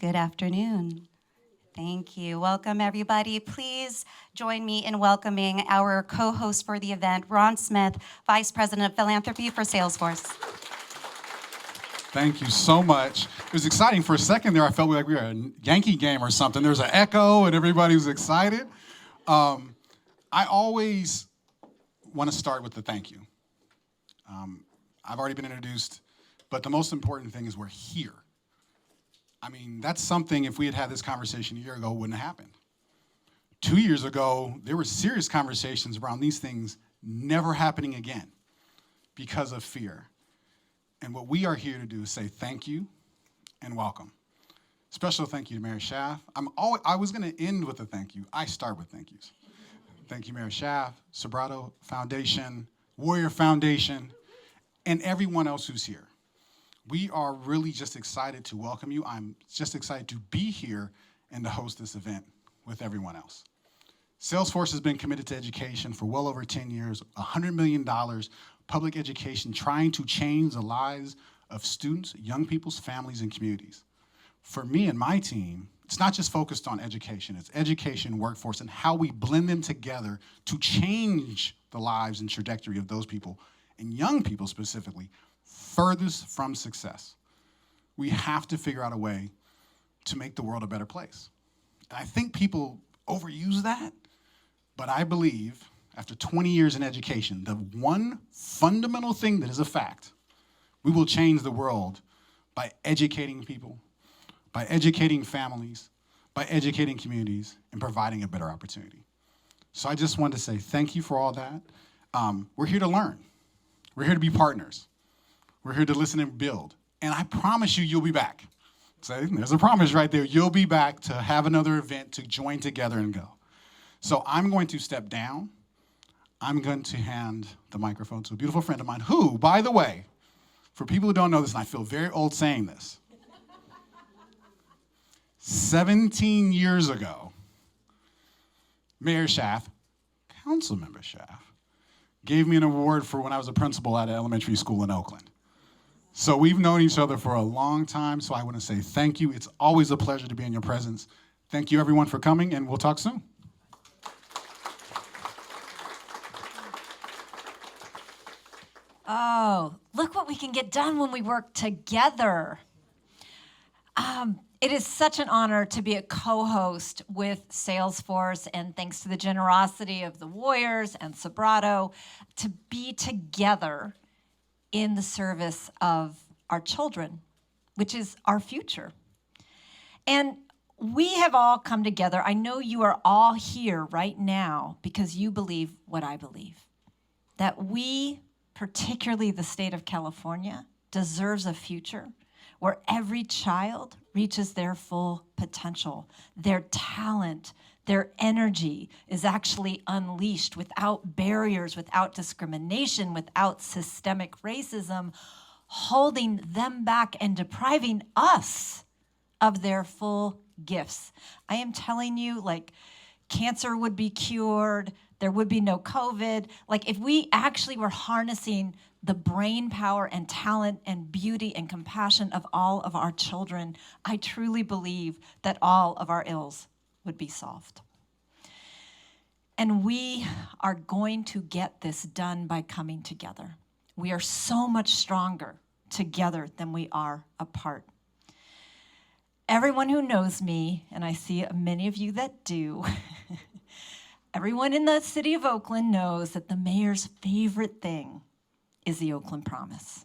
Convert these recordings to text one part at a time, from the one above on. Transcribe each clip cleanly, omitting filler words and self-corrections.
Good afternoon. Thank you. Welcome, everybody. Please join me in welcoming our co-host for the event, Ron Smith, Vice President of Philanthropy for Salesforce. Thank you so much. It was exciting. For a second there, I felt like we were at a Yankee game or something. There was an echo and everybody was excited. I always want to start with the thank you. I've already been introduced, but the most important thing is we're here. I mean, that's something, if we had had this conversation a year ago, wouldn't have happened. 2 years ago, there were serious conversations around these things never happening again because of fear. And what we are here to do is say thank you and welcome. Special thank you to Mayor Schaaf. I was going to end with a thank you. I start with thank yous. Thank you, Mayor Schaaf, Sobrato Foundation, Warrior Foundation, and everyone else who's here. We are really just excited to welcome you. I'm just excited to be here and to host this event with everyone else. Salesforce has been committed to education for well over 10 years, $100 million public education, trying to change the lives of students, young people's families, and communities. For me and my team, it's not just focused on education, it's education, workforce, and how we blend them together to change the lives and trajectory of those people, and young people specifically, furthest from success. We have to figure out a way to make the world a better place. And I think people overuse that, but I believe after 20 years in education, the one fundamental thing that is a fact, we will change the world by educating people, by educating families, by educating communities, and providing a better opportunity. So I just wanted to say thank you for all that. We're here to learn. We're here to be partners. We're here to listen and build. And I promise you, you'll be back. So there's a promise right there. You'll be back to have another event, to join together and go. So I'm going to step down. I'm going to hand the microphone to a beautiful friend of mine who, by the way, for people who don't know this, and I feel very old saying this, 17 years ago, Mayor Schaaf, Councilmember Schaaf, gave me an award for when I was a principal at an elementary school in Oakland. So we've known each other for a long time, so I want to say thank you. It's always a pleasure to be in your presence. Thank you, everyone, for coming, and we'll talk soon. Oh, look what we can get done when we work together. It is such an honor to be a co-host with Salesforce, and thanks to the generosity of the Warriors and Sobrato, to be together in the service of our children, which is our future. And we have all come together. I know you are all here right now because you believe what I believe, that we, particularly the state of California, deserves a future where every child reaches their full potential, their talent, their energy is actually unleashed without barriers, without discrimination, without systemic racism, holding them back and depriving us of their full gifts. I am telling you, like, cancer would be cured, there would be no COVID. Like, if we actually were harnessing the brain power and talent and beauty and compassion of all of our children, I truly believe that all of our ills would be solved. And we are going to get this done by coming together. We are so much stronger together than we are apart. Everyone who knows me, and I see many of you that do, everyone in the city of Oakland knows that the mayor's favorite thing is the Oakland Promise.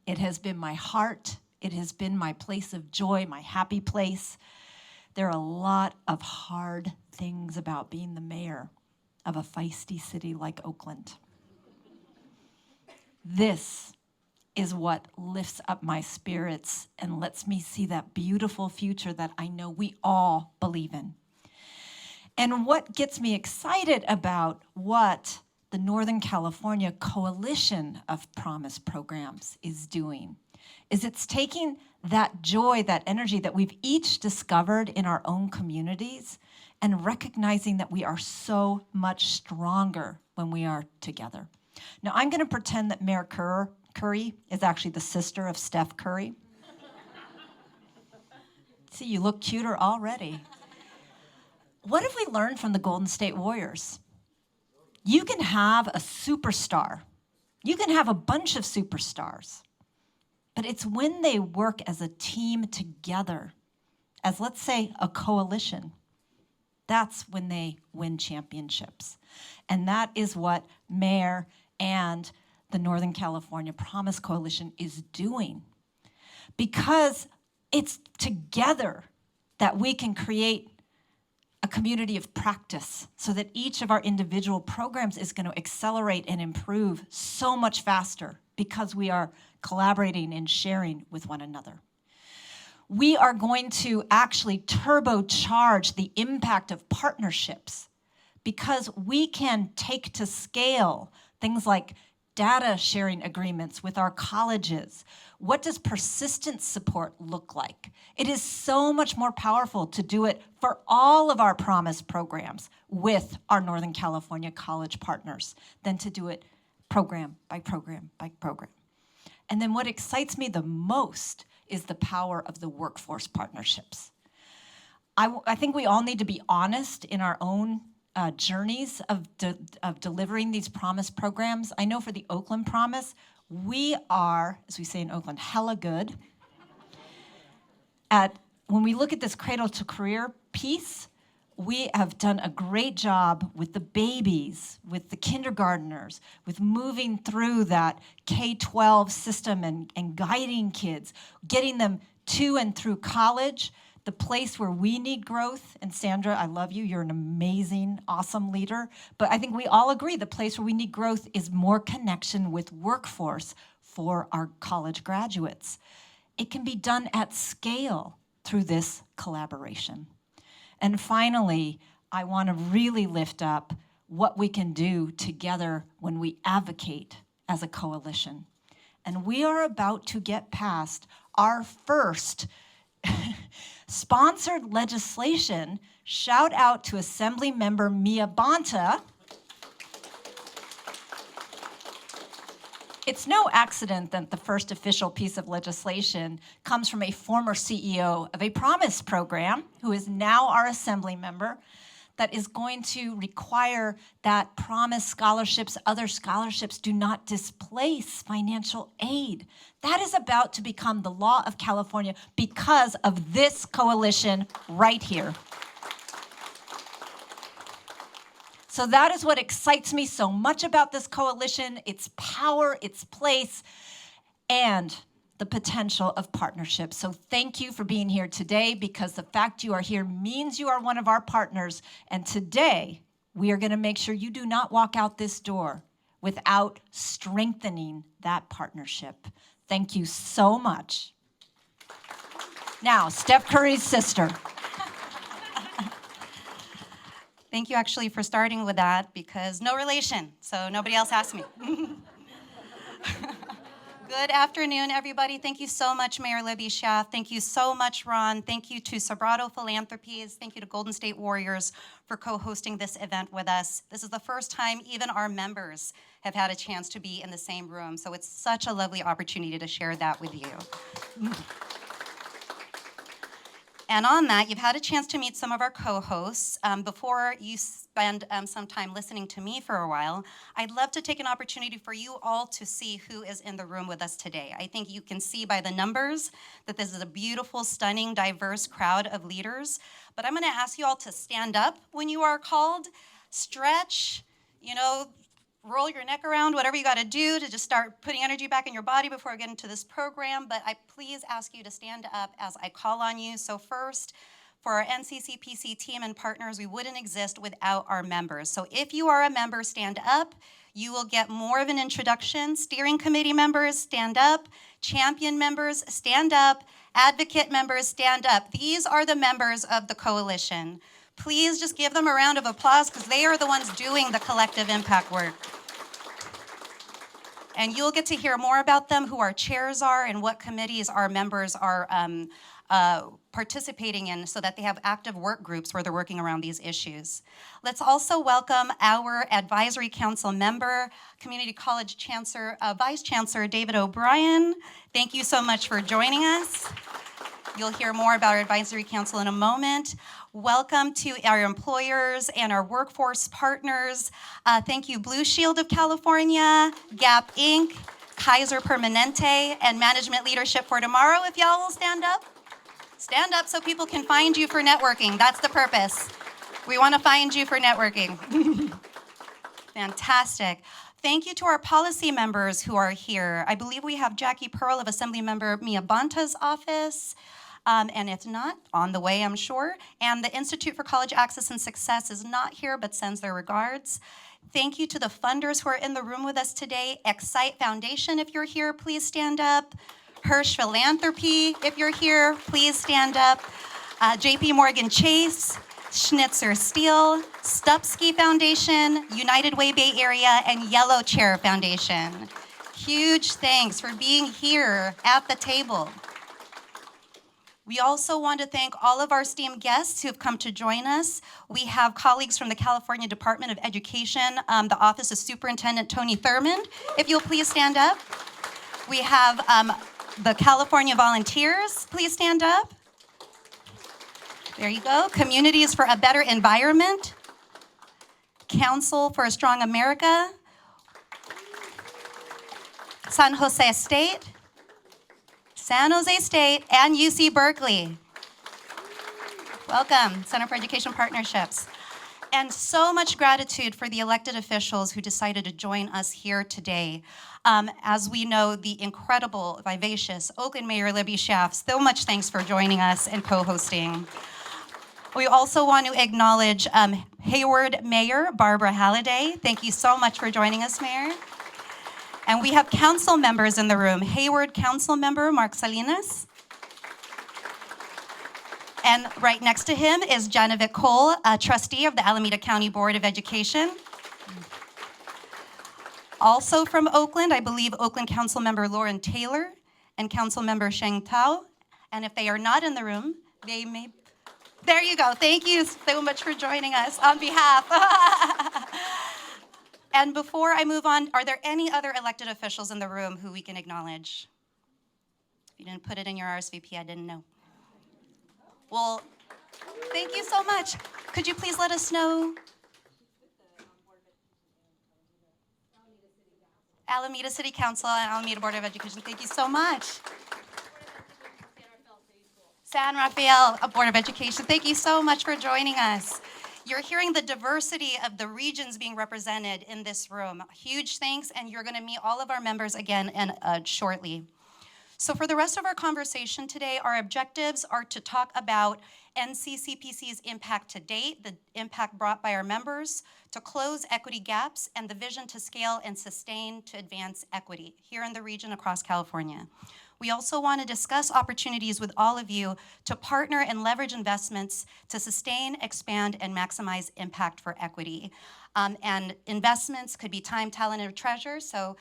It has been my heart. It has been my place of joy, my happy place. There are a lot of hard things about being the mayor of a feisty city like Oakland. This is what lifts up my spirits and lets me see that beautiful future that I know we all believe in. And what gets me excited about what the Northern California Coalition of Promise programs is doing is it's taking that joy, that energy that we've each discovered in our own communities and recognizing that we are so much stronger when we are together. Now, I'm going to pretend that Mayor Curry is actually the sister of Steph Curry. See, you look cuter already. What have we learned from the Golden State Warriors? You can have a superstar. You can have a bunch of superstars. But it's when they work as a team together, as let's say a coalition, that's when they win championships. And that is what Mayor and the Northern California Promise Coalition is doing. Because it's together that we can create a community of practice so that each of our individual programs is going to accelerate and improve so much faster because we are collaborating and sharing with one another. We are going to actually turbocharge the impact of partnerships because we can take to scale things like data sharing agreements with our colleges. What does persistence support look like? It is so much more powerful to do it for all of our Promise programs with our Northern California college partners than to do it program by program by program. And then what excites me the most is the power of the workforce partnerships. I think we all need to be honest in our own journeys of delivering these Promise programs. I know for the Oakland Promise, we are, as we say in Oakland, hella good at, when we look at this cradle to career piece, we have done a great job with the babies, with the kindergartners, with moving through that K-12 system and guiding kids, getting them to and through college, the place where we need growth. And Sandra, I love you. You're an amazing, awesome leader. But I think we all agree the place where we need growth is more connection with workforce for our college graduates. It can be done at scale through this collaboration. And finally, I want to really lift up what we can do together when we advocate as a coalition. And we are about to get past our first sponsored legislation. Shout out to Assembly Member Mia Bonta. It's no accident that the first official piece of legislation comes from a former CEO of a Promise program, who is now our Assembly member, that is going to require that Promise scholarships, other scholarships, do not displace financial aid. That is about to become the law of California because of this coalition right here. So that is what excites me so much about this coalition, its power, its place, and the potential of partnership. So thank you for being here today, because the fact you are here means you are one of our partners. And today, we are going to make sure you do not walk out this door without strengthening that partnership. Thank you so much. Now, Steph Curry's sister. Thank you actually for starting with that, because no relation, so nobody else asked me. Good afternoon, everybody. Thank you so much, Mayor Libby Schaaf. Thank you so much, Ron. Thank you to Sobrato Philanthropies. Thank you to Golden State Warriors for co-hosting this event with us. This is the first time even our members have had a chance to be in the same room, so it's such a lovely opportunity to share that with you. And on that, you've had a chance to meet some of our co-hosts. Before you spend some time listening to me for a while, I'd love to take an opportunity for you all to see who is in the room with us today. I think you can see by the numbers that this is a beautiful, stunning, diverse crowd of leaders. But I'm gonna ask you all to stand up when you are called, stretch, roll your neck around, whatever you gotta do to just start putting energy back in your body before I get into this program. But I please ask you to stand up as I call on you. So first, for our NCCPC team and partners, we wouldn't exist without our members. So if you are a member, stand up. You will get more of an introduction. Steering committee members, stand up. Champion members, stand up. Advocate members, stand up. These are the members of the coalition. Please just give them a round of applause, because they are the ones doing the collective impact work. And you'll get to hear more about them, who our chairs are and what committees our members are participating in, so that they have active work groups where they're working around these issues. Let's also welcome our advisory council member, Community College Chancellor, Vice Chancellor David O'Brien. Thank you so much for joining us. You'll hear more about our advisory council in a moment. Welcome to our employers and our workforce partners. Thank you, Blue Shield of California, Gap Inc., Kaiser Permanente, and Management Leadership for Tomorrow. If y'all will stand up. Stand up so people can find you for networking. That's the purpose. We want to find you for networking. Fantastic. Thank you to our policy members who are here. I believe we have Jackie Pearl of Assemblymember Mia Banta's office, and if not, on the way, I'm sure. And the Institute for College Access and Success is not here, but sends their regards. Thank you to the funders who are in the room with us today. Excite Foundation, if you're here, please stand up. Hirsch Philanthropy, if you're here, please stand up. JP Morgan Chase, Schnitzer Steel, Stupski Foundation, United Way Bay Area, and Yellow Chair Foundation. Huge thanks for being here at the table. We also want to thank all of our esteemed guests who have come to join us. We have colleagues from the California Department of Education, the Office of Superintendent Tony Thurmond, if you'll please stand up. We have the California Volunteers, please stand up. There you go. Communities for a Better Environment, Council for a Strong America, San Jose State, and UC Berkeley. Welcome, Center for Education Partnerships. And so much gratitude for the elected officials who decided to join us here today. As we know, the incredible, vivacious Oakland Mayor Libby Schaaf, so much thanks for joining us and co-hosting. We also want to acknowledge Hayward Mayor Barbara Halliday. Thank you so much for joining us, Mayor. And we have council members in the room. Hayward Council Member Mark Salinas. And right next to him is Janovic Cole, a trustee of the Alameda County Board of Education. Also from Oakland, I believe Oakland Council Member Lauren Taylor and Council Member Sheng Tao. And if they are not in the room, they may. There you go. Thank you so much for joining us on behalf. And before I move on, are there any other elected officials in the room who we can acknowledge? If you didn't put it in your RSVP, I didn't know. Well, thank you so much. Could you please let us know? Alameda City Council and Alameda Board of Education, thank you so much. San Rafael Board of Education, thank you so much for joining us. You're hearing the diversity of the regions being represented in this room. Huge thanks, and you're going to meet all of our members again shortly. So for the rest of our conversation today, our objectives are to talk about NCCPC's impact to date, the impact brought by our members, to close equity gaps, and the vision to scale and sustain to advance equity here in the region across California. We also want to discuss opportunities with all of you to partner and leverage investments to sustain, expand, and maximize impact for equity. And investments could be time, talent, and treasure. So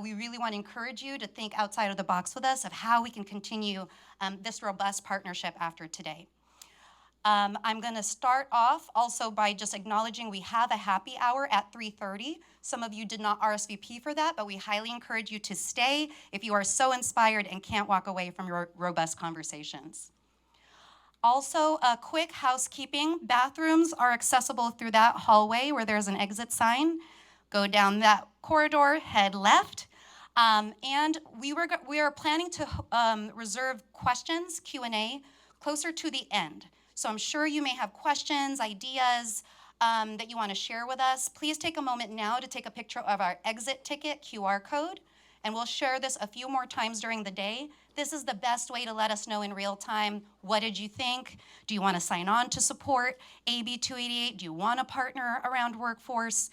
we really want to encourage you to think outside of the box with us of how we can continue this robust partnership after today. I'm going to start off also by just acknowledging we have a happy hour at 3:30. Some of you did not RSVP for that, but we highly encourage you to stay if you are so inspired and can't walk away from your robust conversations. Also, a quick housekeeping. Bathrooms are accessible through that hallway where there's an exit sign. Go down that corridor, head left. And we are planning to reserve questions, Q&A, closer to the end. So I'm sure you may have questions, ideas that you want to share with us. Please take a moment now to take a picture of our exit ticket QR code, and we'll share this a few more times during the day. This is the best way to let us know in real time, what did you think? Do you want to sign on to support AB 288? Do you want to partner around workforce?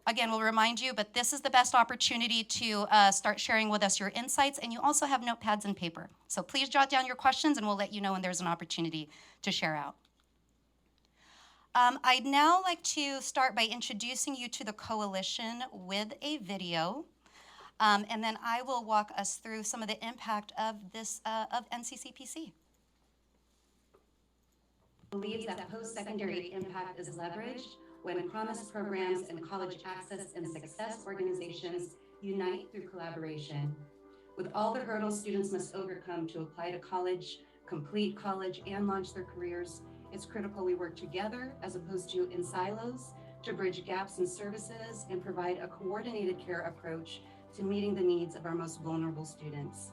Again, we'll remind you, but this is the best opportunity to start sharing with us your insights, and you also have notepads and paper. So please jot down your questions, and we'll let you know when there's an opportunity to share out. I'd now like to start by introducing you to the coalition with a video, and then I will walk us through some of the impact of this of NCCPC. Believes that post-secondary impact is leveraged when promise programs and college access and success organizations unite through collaboration. With all the hurdles students must overcome to apply to college, complete college, and launch their careers, it's critical we work together as opposed to in silos to bridge gaps in services and provide a coordinated care approach to meeting the needs of our most vulnerable students.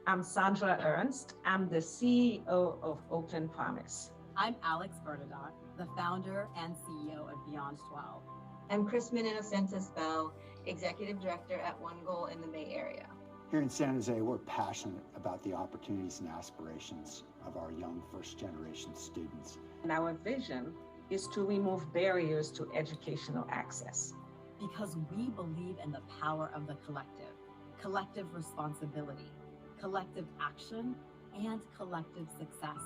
I'm Sandra Ernst. I'm the CEO of Oakland Promise. I'm Alex Bernadotte, the founder and CEO of Beyond 12. I'm Crispin Innocentes Bell, Executive Director at One Goal in the Bay Area. Here in San Jose, we're passionate about the opportunities and aspirations of our young first-generation students. And our vision is to remove barriers to educational access. Because we believe in the power of the collective responsibility, collective action, and collective success.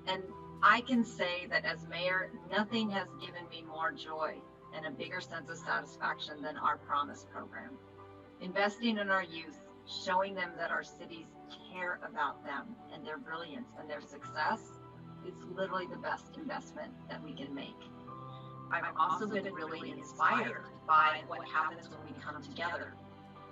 And I can say that as mayor, nothing has given me more joy and a bigger sense of satisfaction than our Promise program. Investing in our youth, showing them that our cities care about them and their brilliance and their success is literally the best investment that we can make. I've also been really inspired by what happens when we come together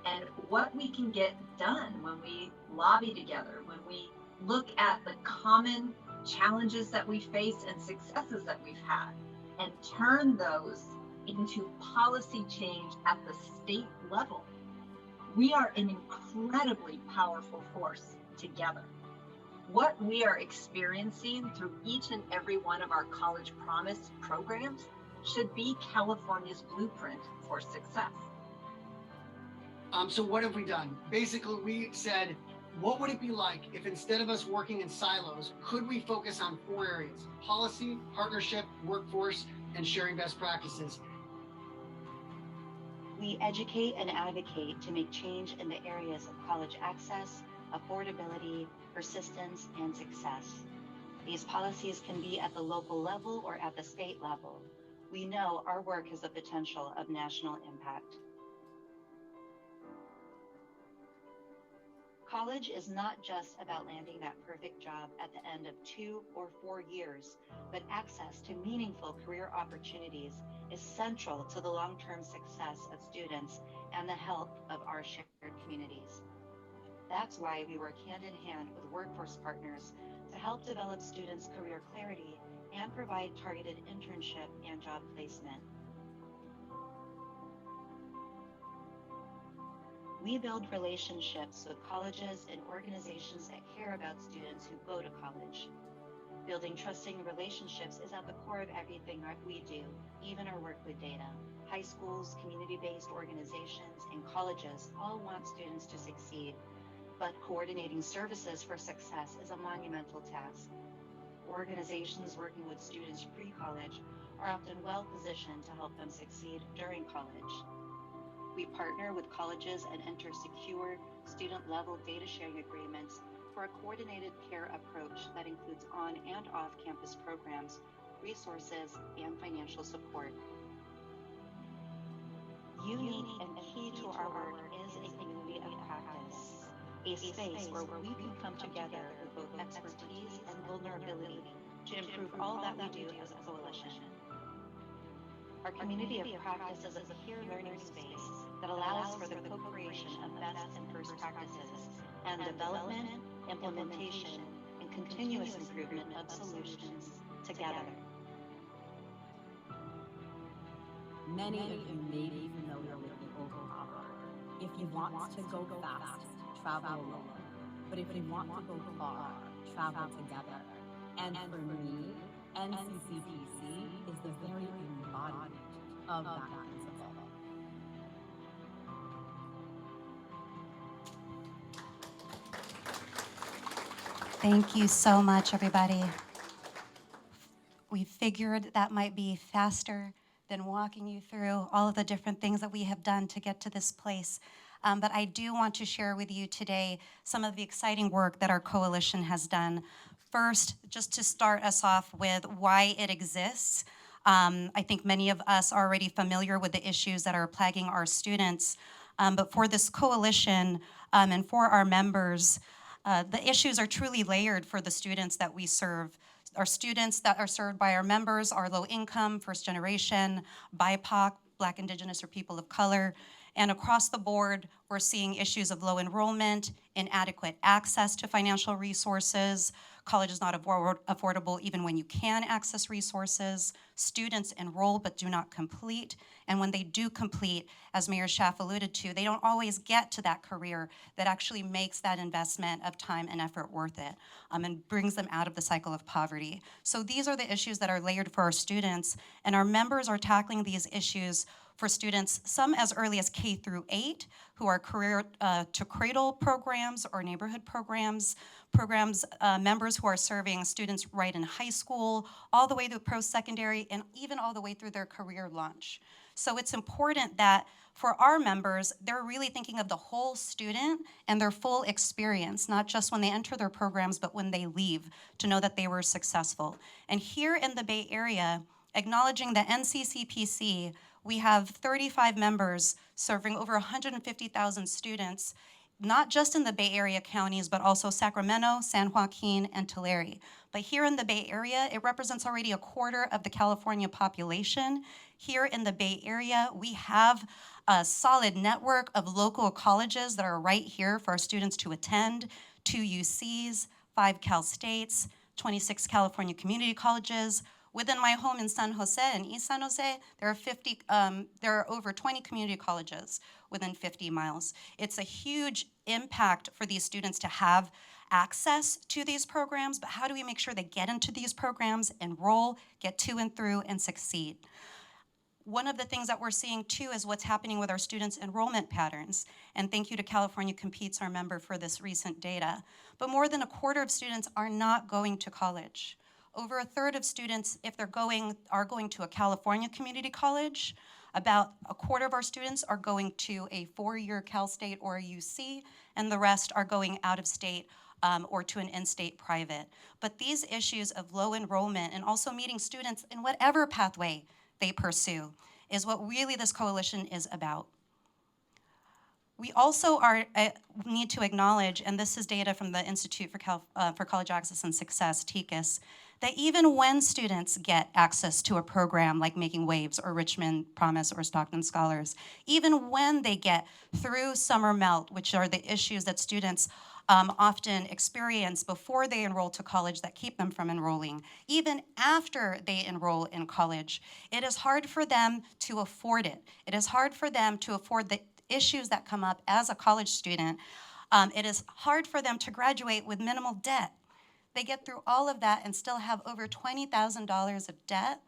and what we can get done when we lobby together, when we look at the common challenges that we face and successes that we've had and turn those into policy change at the state level. We are an incredibly powerful force together. What we are experiencing through each and every one of our College Promise programs should be California's blueprint for success. So what have we done? Basically, we said, what would it be like if instead of us working in silos, could we focus on 4 areas: policy, partnership, workforce, and sharing best practices? We educate and advocate to make change in the areas of college access, affordability, persistence, and success. These policies can be at the local level or at the state level. We know our work has the potential of national impact. College is not just about landing that perfect job at the end of 2 or 4 years, but access to meaningful career opportunities is central to the long-term success of students and the health of our shared communities. That's why we work hand in hand with workforce partners to help develop students' career clarity and provide targeted internship and job placement. We build relationships with colleges and organizations that care about students who go to college. Building trusting relationships is at the core of everything that we do, even our work with data. High schools, community-based organizations, and colleges all want students to succeed, but coordinating services for success is a monumental task. Organizations working with students pre-college are often well-positioned to help them succeed during college. We partner with colleges and enter secure student-level data sharing agreements for a coordinated care approach that includes on and off-campus programs, resources, and financial support. Unique and key to our work is a community of practice, a space where we can come together with both expertise and vulnerability to improve all that we do as a coalition. Our community of practice is a peer learning space that allows for the co-creation of best and first practices and development, implementation, and continuous improvement of solutions together. Many of you may be familiar with the Oval Hour. If you want to go fast, travel alone. But if you want to go far, travel together. And for me, NCCPC is the very embodiment of that principle. Thank you so much, everybody. We figured that might be faster than walking you through all of the different things that we have done to get to this place. But I do want to share with you today some of the exciting work that our coalition has done. First, just to start us off with why it exists. I think many of us are already familiar with the issues that are plaguing our students. But for this coalition and for our members, the issues are truly layered for the students that we serve. Our students that are served by our members are low income, first generation, BIPOC, Black, Indigenous, or people of color. And across the board, we're seeing issues of low enrollment, inadequate access to financial resources, college is not affordable even when you can access resources, students enroll but do not complete, and when they do complete, as Mayor Schaaf alluded to, they don't always get to that career that actually makes that investment of time and effort worth it, and brings them out of the cycle of poverty. So these are the issues that are layered for our students, and our members are tackling these issues for students, some as early as K through 8, who are career to cradle programs or neighborhood programs, members who are serving students right in high school, all the way through post-secondary, and even all the way through their career launch. So it's important that for our members, they're really thinking of the whole student and their full experience, not just when they enter their programs, but when they leave, to know that they were successful. And here in the Bay Area, acknowledging the NCCPC, we have 35 members serving over 150,000 students, not just in the Bay Area counties, but also Sacramento, San Joaquin, and Tulare. But here in the Bay Area, it represents already a quarter of the California population. Here in the Bay Area, we have a solid network of local colleges that are right here for our students to attend: 2 UCs, 5 Cal States, 26 California community colleges. Within my home in San Jose, in East San Jose, there are over 20 community colleges within 50 miles. It's a huge impact for these students to have access to these programs, but how do we make sure they get into these programs, enroll, get to and through, and succeed? One of the things that we're seeing too is what's happening with our students' enrollment patterns. And thank you to California Competes, our member, for this recent data. But more than a quarter of students are not going to college. Over a third of students, if they're are going to a California community college. About a quarter of our students are going to a 4-year Cal State or a UC, and the rest are going out of state or to an in-state private. But these issues of low enrollment and also meeting students in whatever pathway they pursue is what really this coalition is about. We also need to acknowledge, and this is data from the Institute for College Access and Success, TICAS, that even when students get access to a program like Making Waves or Richmond Promise or Stockton Scholars, even when they get through summer melt, which are the issues that students often experience before they enroll to college that keep them from enrolling, even after they enroll in college, it is hard for them to afford it. It is hard for them to afford the issues that come up as a college student. It is hard for them to graduate with minimal debt. They get through all of that and still have over $20,000 of debt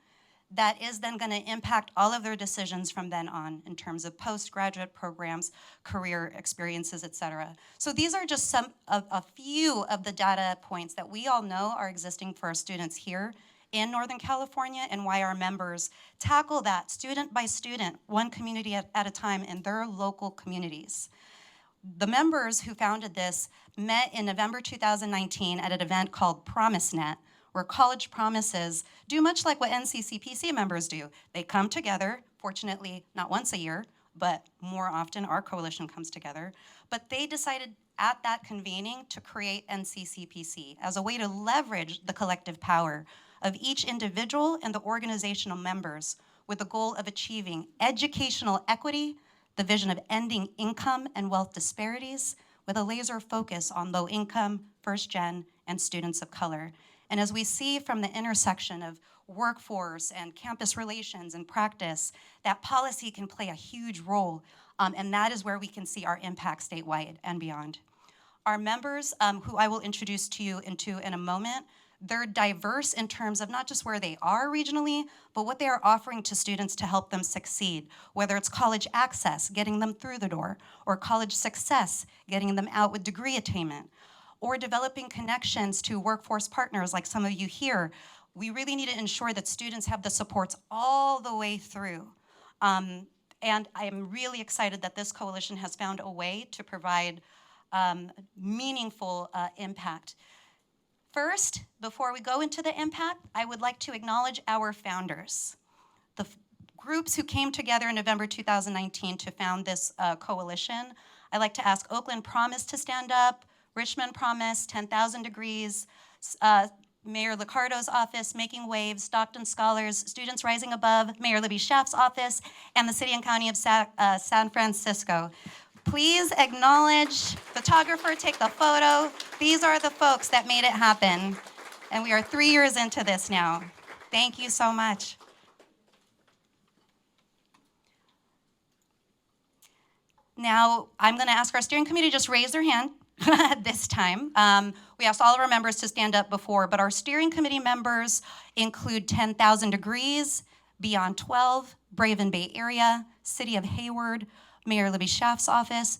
that is then going to impact all of their decisions from then on in terms of postgraduate programs, career experiences, et cetera. So these are just a few of the data points that we all know are existing for our students here in Northern California, and why our members tackle that student by student, one community at a time in their local communities. The members who founded this met in November 2019 at an event called PromiseNet, where college promises do much like what NCCPC members do. They come together, fortunately not once a year, but more often our coalition comes together. But they decided at that convening to create NCCPC as a way to leverage the collective power of each individual and the organizational members with the goal of achieving educational equity, the vision of ending income and wealth disparities, with a laser focus on low income, first gen, and students of color. And as we see from the intersection of workforce and campus relations and practice, that policy can play a huge role, and that is where we can see our impact statewide and beyond. Our members, who I will introduce to you in a moment, they're diverse in terms of not just where they are regionally, but what they are offering to students to help them succeed, whether it's college access, getting them through the door, or college success, getting them out with degree attainment, or developing connections to workforce partners like some of you here. We really need to ensure that students have the supports all the way through. And I am really excited that this coalition has found a way to provide meaningful impact. First, before we go into the impact, I would like to acknowledge our founders. The groups who came together in November 2019 to found this coalition. I'd like to ask Oakland Promise to stand up, Richmond Promise, 10,000 Degrees, Mayor Licardo's office, Making Waves, Stockton Scholars, Students Rising Above, Mayor Libby Schaaf's office, and the City and County of San Francisco. Please acknowledge, photographer, take the photo. These are the folks that made it happen. And we are 3 years into this now. Thank you so much. Now, I'm going to ask our steering committee to just raise their hand this time. We asked all of our members to stand up before, but our steering committee members include 10,000 Degrees, Beyond 12, Brave and Bay Area, City of Hayward, Mayor Libby Schaaf's office,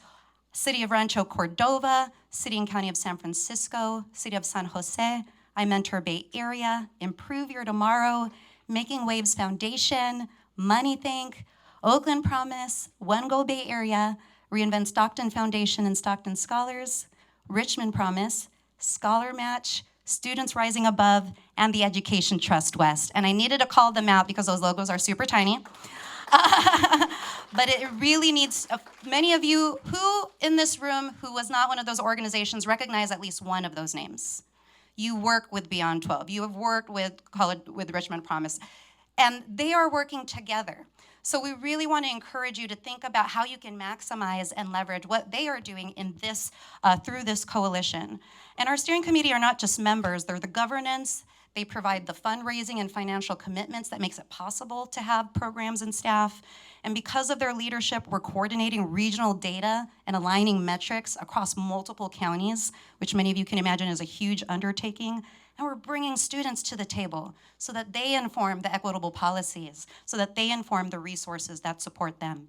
City of Rancho Cordova, City and County of San Francisco, City of San Jose, I Mentor Bay Area, Improve Your Tomorrow, Making Waves Foundation, Money Think, Oakland Promise, One Go Bay Area, Reinvent Stockton Foundation and Stockton Scholars, Richmond Promise, Scholar Match, Students Rising Above, and the Education Trust West. And I needed to call them out because those logos are super tiny. But it really needs, many of you who in this room who was not one of those organizations recognize at least one of those names. You work with Beyond 12. You have worked with Richmond Promise. And they are working together. So we really want to encourage you to think about how you can maximize and leverage what they are doing in this, through this coalition. And our steering committee are not just members, they're the governance. They provide the fundraising and financial commitments that makes it possible to have programs and staff. And because of their leadership, we're coordinating regional data and aligning metrics across multiple counties, which many of you can imagine is a huge undertaking. And we're bringing students to the table so that they inform the equitable policies, so that they inform the resources that support them.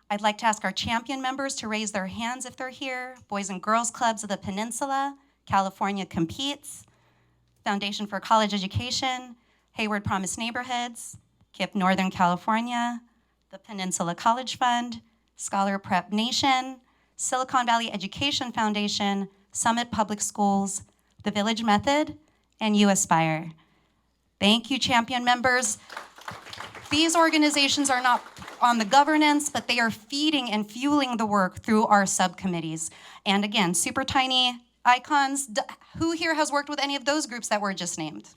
I'd like to ask our champion members to raise their hands if they're here. Boys and Girls Clubs of the Peninsula, California Competes, Foundation for College Education, Hayward Promise Neighborhoods, KIPP Northern California, the Peninsula College Fund, Scholar Prep Nation, Silicon Valley Education Foundation, Summit Public Schools, the Village Method, and You Aspire. Thank you, champion members. These organizations are not on the governance, but they are feeding and fueling the work through our subcommittees. And again, super tiny icons. Who here has worked with any of those groups that were just named?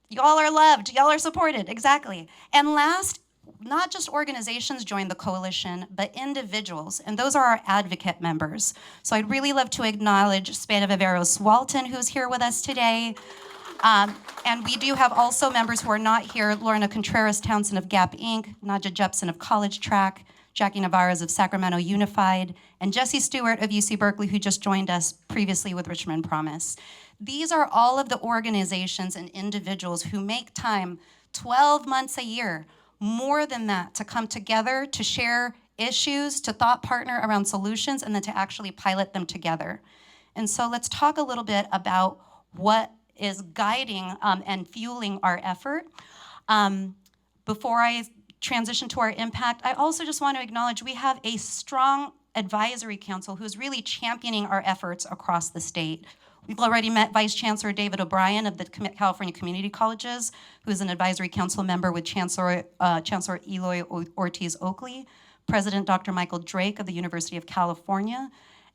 Y'all are loved, y'all are supported, exactly. And last, not just organizations join the coalition, but individuals, and those are our advocate members. So I'd really love to acknowledge Spana Viveros Walton, who's here with us today. And we do have also members who are not here, Lorna Contreras Townsend of Gap Inc., Nadja Jepson of College Track, Jackie Navarez of Sacramento Unified, and Jesse Stewart of UC Berkeley, who just joined us previously with Richmond Promise. These are all of the organizations and individuals who make time 12 months a year, more than that, to come together, to share issues, to thought partner around solutions, and then to actually pilot them together. And so let's talk a little bit about what is guiding and fueling our effort. Before I transition to our impact, I also just want to acknowledge we have a strong advisory council who's really championing our efforts across the state. We've already met Vice Chancellor David O'Brien of the California Community Colleges, who is an advisory council member with Chancellor Eloy Ortiz Oakley, President Dr. Michael Drake of the University of California,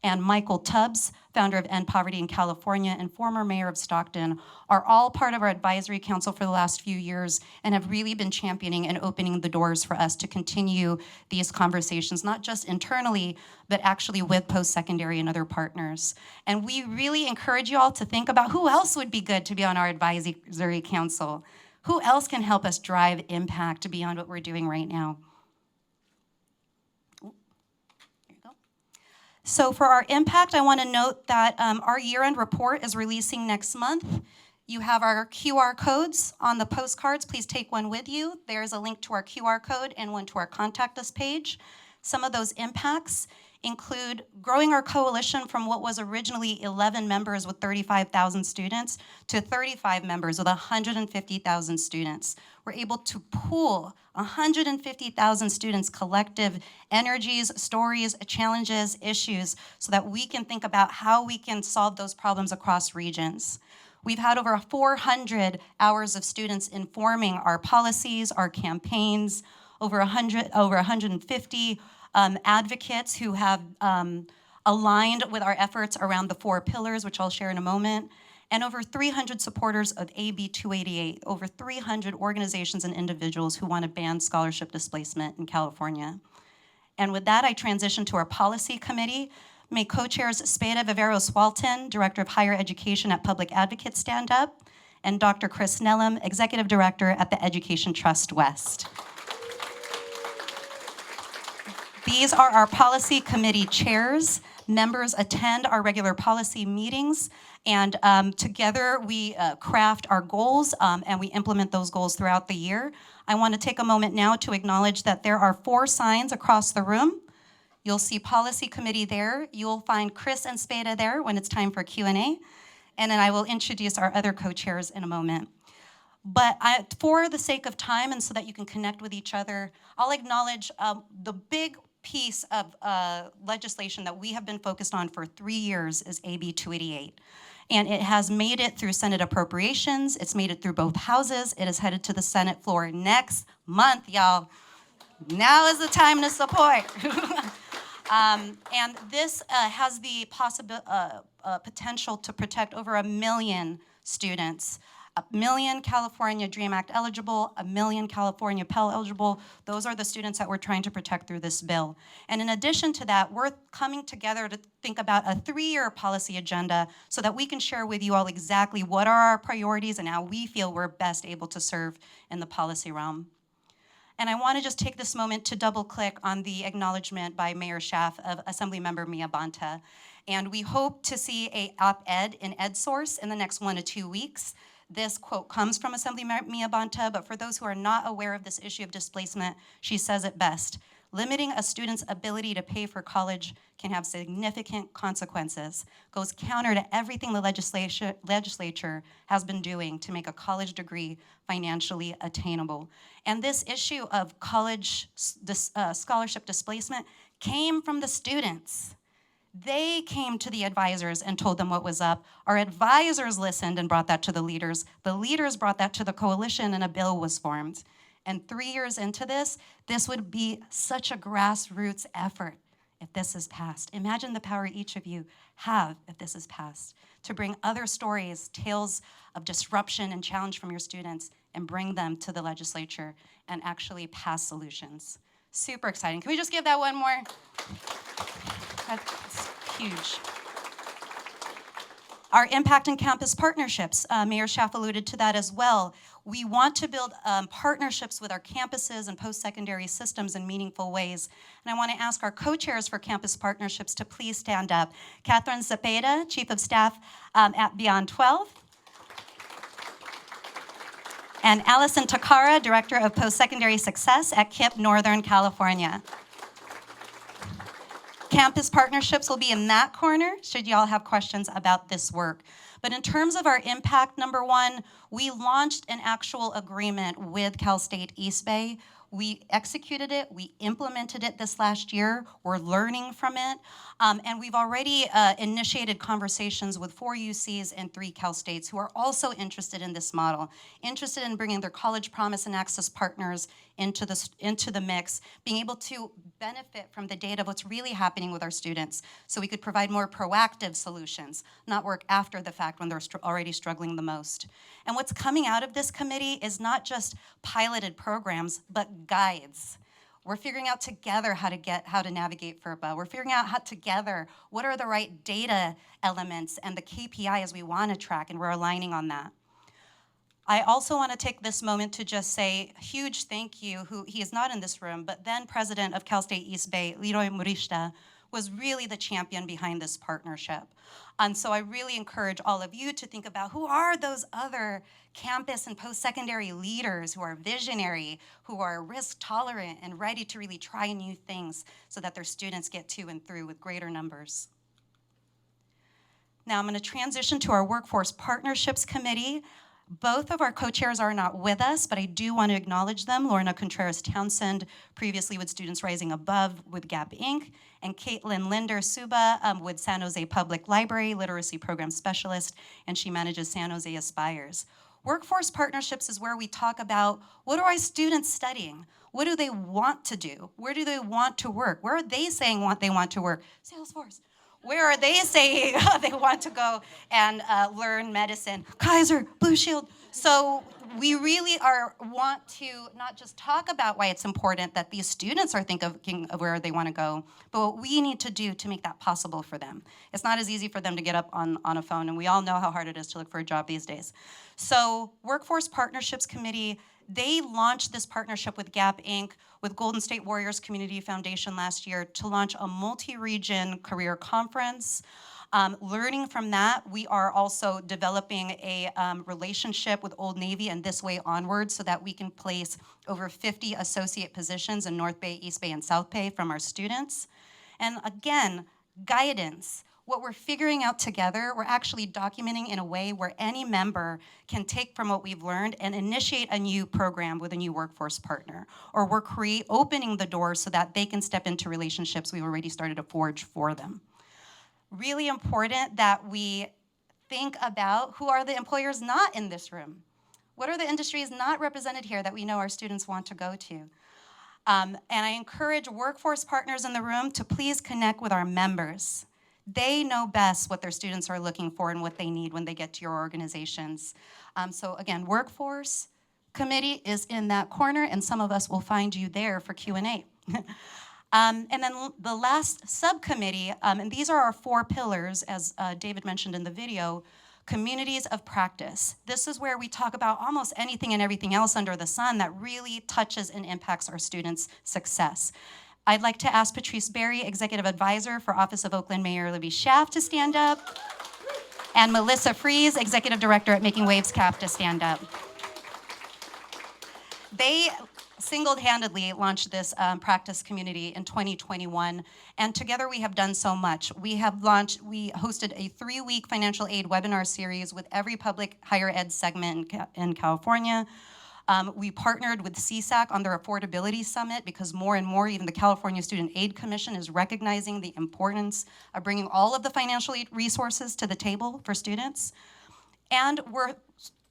and Michael Tubbs, founder of End Poverty in California and former mayor of Stockton, are all part of our advisory council for the last few years and have really been championing and opening the doors for us to continue these conversations, not just internally, but actually with post-secondary and other partners. And we really encourage you all to think about who else would be good to be on our advisory council. Who else can help us drive impact beyond what we're doing right now? So for our impact, I want to note that our year-end report is releasing next month. You have our QR codes on the postcards. Please take one with you. There's a link to our QR code and one to our Contact Us page. Some of those impacts include growing our coalition from what was originally 11 members with 35,000 students to 35 members with 150,000 students. We're able to pool 150,000 students' collective energies, stories, challenges, issues, so that we can think about how we can solve those problems across regions. We've had over 400 hours of students informing our policies, our campaigns, over 150 advocates who have aligned with our efforts around the 4 pillars, which I'll share in a moment. and over 300 supporters of AB 288, over 300 organizations and individuals who want to ban scholarship displacement in California. And with that, I transition to our policy committee. May co-chairs Speda Viveros-Walton, Director of Higher Education at Public Advocates, stand up, and Dr. Chris Nellum, Executive Director at the Education Trust West. These are our policy committee chairs. Members attend our regular policy meetings, and together we craft our goals and we implement those goals throughout the year. I want to take a moment now to acknowledge that there are 4 signs across the room. You'll see policy committee there. You'll find Chris and Speda there when it's time for Q&A, and then I will introduce our other co-chairs in a moment. But for the sake of time and so that you can connect with each other, I'll acknowledge the big piece of legislation that we have been focused on for 3 years is AB 288. And it has made it through Senate appropriations. It's made it through both houses. It is headed to the Senate floor next month, y'all. Now is the time to support. And this has the potential to protect over 1 million students. 1 million California DREAM Act eligible, 1 million California Pell eligible. Those are the students that we're trying to protect through this bill. And in addition to that, we're coming together to think about a 3-year policy agenda so that we can share with you all exactly what are our priorities and how we feel we're best able to serve in the policy realm. And I want to just take this moment to double click on the acknowledgement by Mayor Schaaf of Assemblymember Mia Bonta. And we hope to see an op-ed in EdSource in the next 1 to 2 weeks. This quote comes from Assemblymember Mia Bonta, but for those who are not aware of this issue of displacement, she says it best. Limiting a student's ability to pay for college can have significant consequences, goes counter to everything the legislature has been doing to make a college degree financially attainable. And this issue of college scholarship displacement came from the students. They came to the advisors and told them what was up. Our advisors listened and brought that to the leaders. The leaders brought that to the coalition, and a bill was formed. And 3 years into this would be such a grassroots effort if this is passed. Imagine the power each of you have if this is passed, to bring other stories, tales of disruption and challenge from your students, and bring them to the legislature and actually pass solutions. Super exciting. Can we just give that one more? That's huge. Our impact and campus partnerships, Mayor Schaaf alluded to that as well. We want to build partnerships with our campuses and post-secondary systems in meaningful ways. And I want to ask our co-chairs for campus partnerships to please stand up. Catherine Zepeda, Chief of Staff at Beyond 12. And Allison Takara, Director of Post-Secondary Success at KIPP Northern California. Campus partnerships will be in that corner, should y'all have questions about this work. But in terms of our impact, number 1, we launched an actual agreement with Cal State East Bay. We executed it, we implemented it this last year, we're learning from it, and we've already initiated conversations with 4 UCs and 3 Cal States who are also interested in this model, interested in bringing their college promise and access partners into the mix, being able to benefit from the data of what's really happening with our students so we could provide more proactive solutions, not work after the fact when they're already struggling the most. And what's coming out of this committee is not just piloted programs, but guides. We're figuring out together how to navigate FERPA. We're figuring out how together what are the right data elements and the KPIs we want to track, and we're aligning on that. I also want to take this moment to just say a huge thank you, he is not in this room, but then President of Cal State East Bay, Leroy Murishita, was really the champion behind this partnership. And so I really encourage all of you to think about who are those other campus and post-secondary leaders who are visionary, who are risk tolerant and ready to really try new things so that their students get to and through with greater numbers. Now I'm going to transition to our Workforce Partnerships Committee. Both of our co-chairs are not with us, but I do want to acknowledge them. Lorna Contreras-Townsend, previously with Students Rising Above with Gap Inc., and Caitlin Linder-Suba with San Jose Public Library, Literacy Program Specialist, and she manages San Jose Aspires. Workforce Partnerships is where we talk about what are our students studying? What do they want to do? Where do they want to work? Where are they saying they want to work? Salesforce. Where are they saying they want to go and learn medicine? Kaiser, Blue Shield. So we really want to not just talk about why it's important that these students are thinking of where they want to go, but what we need to do to make that possible for them. It's not as easy for them to get up on a phone, and we all know how hard it is to look for a job these days. So Workforce Partnerships Committee, they launched this partnership with Gap Inc., with Golden State Warriors Community Foundation last year to launch a multi-region career conference. Learning from that, we are also developing a relationship with Old Navy and This Way Onward so that we can place over 50 associate positions in North Bay, East Bay, and South Bay from our students. And again, guidance. What we're figuring out together, we're actually documenting in a way where any member can take from what we've learned and initiate a new program with a new workforce partner. Or we're opening the doors so that they can step into relationships we've already started to forge for them. Really important that we think about who are the employers not in this room. What are the industries not represented here that we know our students want to go to? And I encourage workforce partners in the room to please connect with our members. They know best what their students are looking for and what they need when they get to your organizations. So again, Workforce Committee is in that corner, and some of us will find you there for Q&A. And then the last subcommittee, and these are our 4 pillars, as David mentioned in the video, communities of practice. This is where we talk about almost anything and everything else under the sun that really touches and impacts our students' success. I'd like to ask Patrice Berry, Executive Advisor for Office of Oakland Mayor Libby Schaaf, to stand up, and Melissa Fries, Executive Director at Making Waves CAP, to stand up. They single-handedly launched this practice community in 2021, and together we have done so much. We hosted a 3-week financial aid webinar series with every public higher ed segment in California. We partnered with CSAC on their Affordability Summit because more and more, even the California Student Aid Commission is recognizing the importance of bringing all of the financial aid resources to the table for students. And we're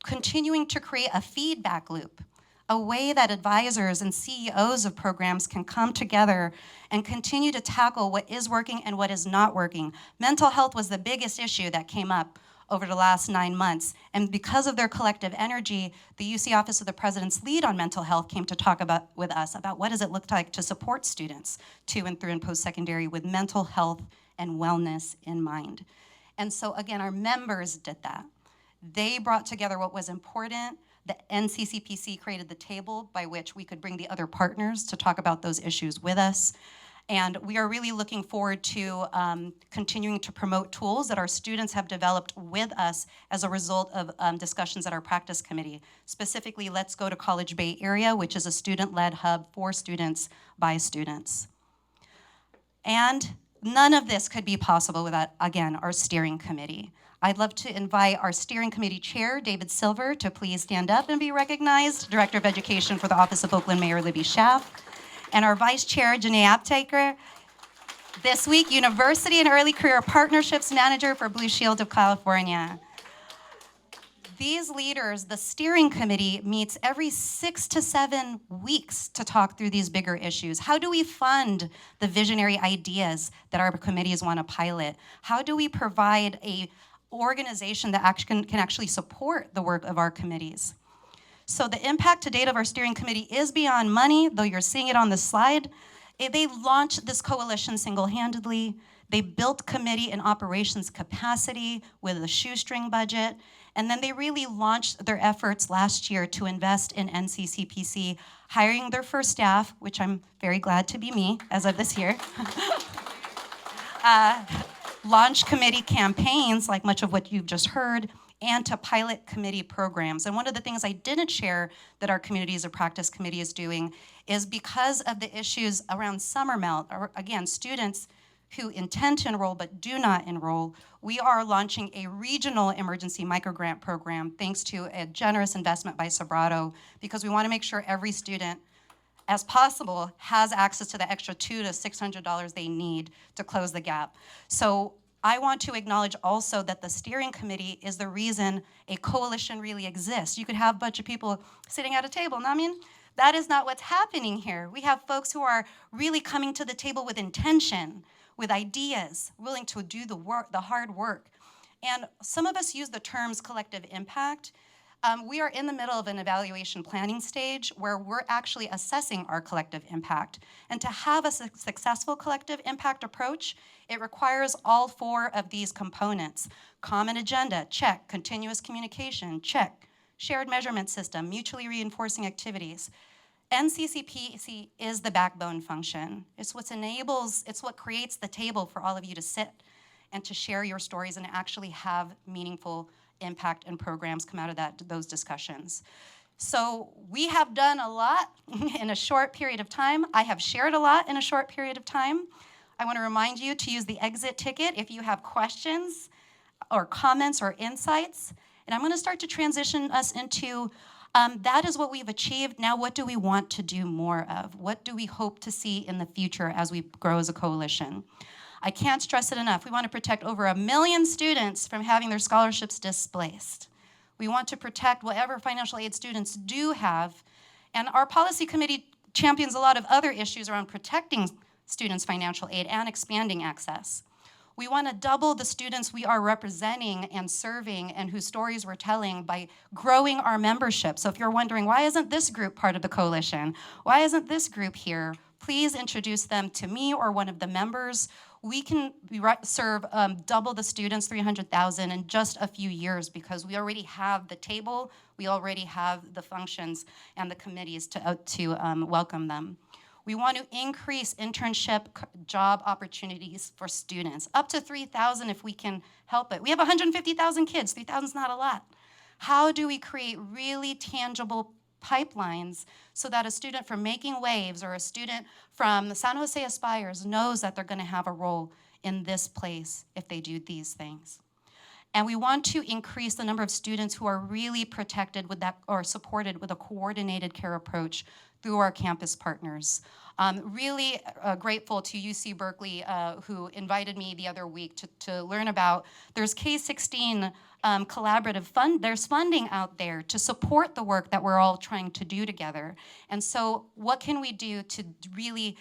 continuing to create a feedback loop, a way that advisors and CEOs of programs can come together and continue to tackle what is working and what is not working. Mental health was the biggest issue that came up over the last 9 months. And because of their collective energy, the UC Office of the President's Lead on Mental Health came to talk with us about what does it look like to support students to and through and post-secondary with mental health and wellness in mind. And so again, our members did that. They brought together what was important. The NCCPC created the table by which we could bring the other partners to talk about those issues with us. And we are really looking forward to continuing to promote tools that our students have developed with us as a result of discussions at our practice committee. Specifically, Let's Go to College Bay Area, which is a student-led hub for students by students. And none of this could be possible without, again, our steering committee. I'd love to invite our steering committee chair, David Silver, to please stand up and be recognized, Director of Education for the Office of Oakland Mayor Libby Schaaf. And our Vice Chair, Janae Aptaker, this week, University and Early Career Partnerships Manager for Blue Shield of California. These leaders, the steering committee, meets every 6 to 7 weeks to talk through these bigger issues. How do we fund the visionary ideas that our committees want to pilot? How do we provide a organization that can actually support the work of our committees? So the impact to date of our steering committee is beyond money, though you're seeing it on the slide. They launched this coalition single-handedly. They built committee and operations capacity with a shoestring budget. And then they really launched their efforts last year to invest in NCCPC, hiring their first staff, which I'm very glad to be me as of this year. Launch committee campaigns, like much of what you've just heard, and to pilot committee programs. And one of the things I didn't share that our Communities of Practice Committee is doing is because of the issues around summer melt, or again, students who intend to enroll but do not enroll, we are launching a regional emergency microgrant program thanks to a generous investment by Sobrato, because we want to make sure every student, as possible, has access to the extra $200 to $600 they need to close the gap. So I want to acknowledge also that the steering committee is the reason a coalition really exists. You could have a bunch of people sitting at a table, and I mean, that is not what's happening here. We have folks who are really coming to the table with intention, with ideas, willing to do the work, the hard work. And some of us use the terms collective impact. We are in the middle of an evaluation planning stage where we're actually assessing our collective impact. And to have a successful collective impact approach, it requires all 4 of these components. Common agenda, check. Continuous communication, check. Shared measurement system, mutually reinforcing activities. NCCPC is the backbone function. It's what enables, it's what creates the table for all of you to sit and to share your stories and actually have meaningful impact and programs come out of those discussions. So we have done a lot in a short period of time. I have shared a lot in a short period of time. I want to remind you to use the exit ticket if you have questions or comments or insights. And I'm going to start to transition us into that is what we've achieved. Now, what do we want to do more of? What do we hope to see in the future as we grow as a coalition? I can't stress it enough. We want to protect over 1 million students from having their scholarships displaced. We want to protect whatever financial aid students do have. And our policy committee champions a lot of other issues around protecting students' financial aid and expanding access. We want to double the students we are representing and serving and whose stories we're telling by growing our membership. So if you're wondering, why isn't this group part of the coalition? Why isn't this group here? Please introduce them to me or one of the members. We can serve double the students, 300,000 in just a few years because we already have the table, we already have the functions and the committees to welcome them. We want to increase internship job opportunities for students, up to 3,000 if we can help it. We have 150,000 kids, 3,000 is not a lot. How do we create really tangible pipelines so that a student from Making Waves or a student from the San Jose Aspires knows that they're going to have a role in this place if they do these things? And we want to increase the number of students who are really protected with that or supported with a coordinated care approach through our campus partners. Really grateful to UC Berkeley who invited me the other week to learn about, there's K-16 collaborative there's funding out there to support the work that we're all trying to do together. And so what can we do to really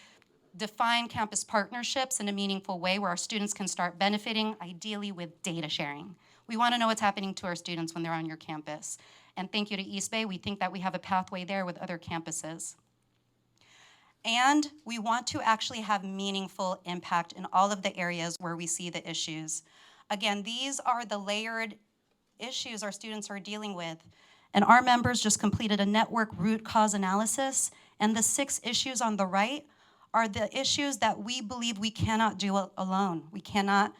define campus partnerships in a meaningful way where our students can start benefiting, ideally with data sharing? We want to know what's happening to our students when they're on your campus. And thank you to East Bay. We think that we have a pathway there with other campuses. And we want to actually have meaningful impact in all of the areas where we see the issues. Again, these are the layered issues our students are dealing with. And our members just completed a network root cause analysis. And the 6 issues on the right are the issues that we believe we cannot do alone. We cannot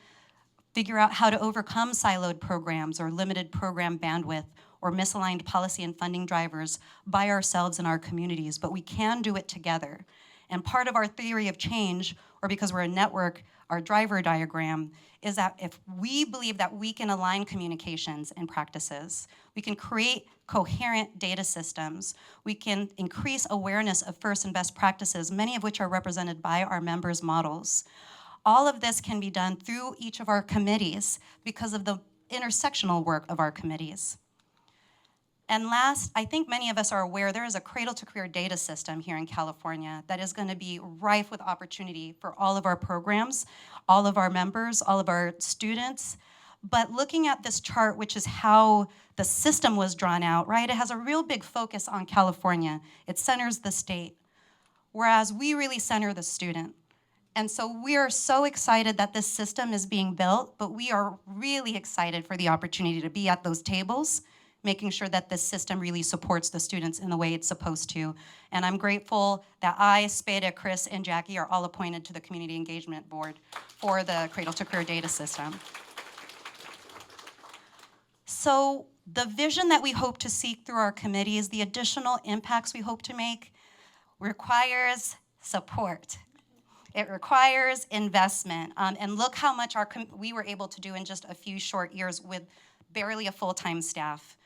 figure out how to overcome siloed programs or limited program bandwidth or misaligned policy and funding drivers by ourselves in our communities, but we can do it together. And part of our theory of change, or because we're a network, our driver diagram, is that if we believe that we can align communications and practices, we can create coherent data systems, we can increase awareness of first and best practices, many of which are represented by our members' models. All of this can be done through each of our committees because of the intersectional work of our committees. And last, I think many of us are aware there is a cradle-to-career data system here in California that is going to be rife with opportunity for all of our programs, all of our members, all of our students. But looking at this chart, which is how the system was drawn out, right? It has a real big focus on California. It centers the state, whereas we really center the student. And so we are so excited that this system is being built, but we are really excited for the opportunity to be at those tables, making sure that this system really supports the students in the way it's supposed to. And I'm grateful that I, Spada, Chris, and Jackie are all appointed to the Community Engagement Board for the Cradle to Career Data System. So the vision that we hope to seek through our committees, the additional impacts we hope to make, requires support. It requires investment. And look how much we were able to do in just a few short years with barely a full-time staff.